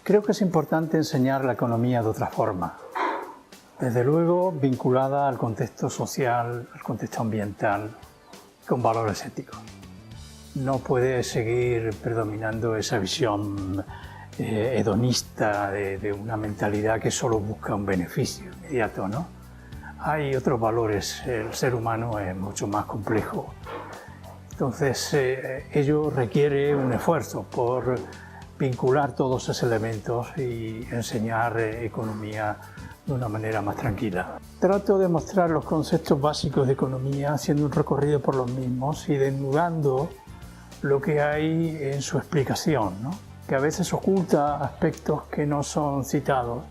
Creo que es importante enseñar la economía de otra forma, desde luego vinculada al contexto social, al contexto ambiental, con valores éticos. No puede seguir predominando esa visión hedonista de una mentalidad que solo busca un beneficio inmediato, ¿no? Hay otros valores, el ser humano es mucho más complejo. Entonces, ello requiere un esfuerzo por vincular todos esos elementos y enseñar economía de una manera más tranquila. Trato de mostrar los conceptos básicos de economía haciendo un recorrido por los mismos y desnudando lo que hay en su explicación, ¿no? Que a veces oculta aspectos que no son citados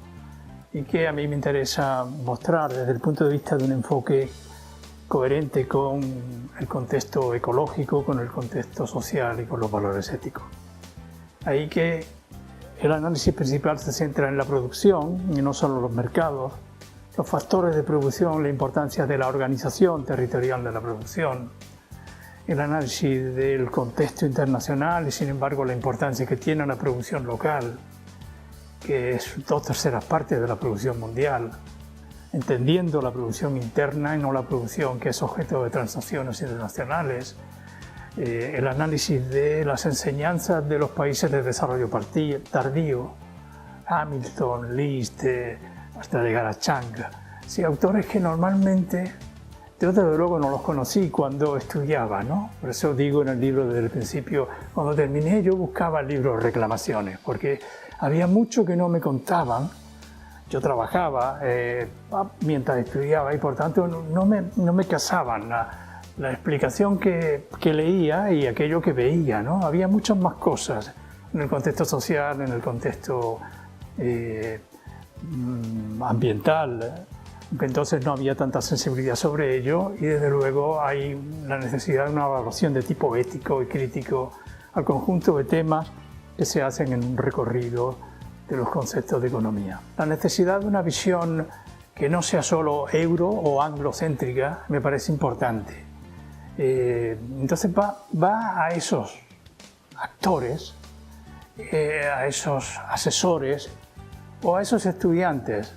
y que a mí me interesa mostrar desde el punto de vista de un enfoque coherente con el contexto ecológico, con el contexto social y con los valores éticos. Ahí que el análisis principal se centra en la producción y no solo los mercados, los factores de producción, la importancia de la organización territorial de la producción, el análisis del contexto internacional y sin embargo la importancia que tiene la producción local, que es 2/3 partes de la producción mundial, entendiendo la producción interna y no la producción que es objeto de transacciones internacionales, el análisis de las enseñanzas de los países de desarrollo tardío, Hamilton, List, hasta llegar a Chang, sí, autores que normalmente, yo desde luego no los conocí cuando estudiaba, ¿no? Por eso digo en el libro desde el principio, cuando terminé yo buscaba el libro Reclamaciones, porque había mucho que no me contaban. Yo trabajaba mientras estudiaba y por tanto no me casaban la explicación que leía y aquello que veía, ¿no? Había muchas más cosas en el contexto social, en el contexto ambiental, aunque entonces no había tanta sensibilidad sobre ello y desde luego hay la necesidad de una evaluación de tipo ético y crítico al conjunto de temas que se hacen en un recorrido de los conceptos de economía. La necesidad de una visión que no sea solo euro o anglocéntrica me parece importante. Entonces va a esos actores, a esos asesores o a esos estudiantes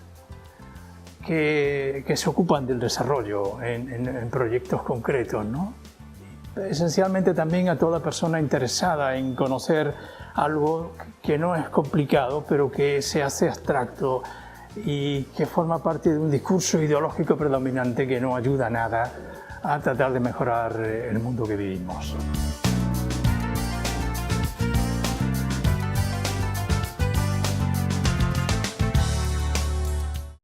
que se ocupan del desarrollo en proyectos concretos, ¿no? Esencialmente también a toda persona interesada en conocer algo que no es complicado, pero que se hace abstracto y que forma parte de un discurso ideológico predominante que no ayuda nada a tratar de mejorar el mundo que vivimos.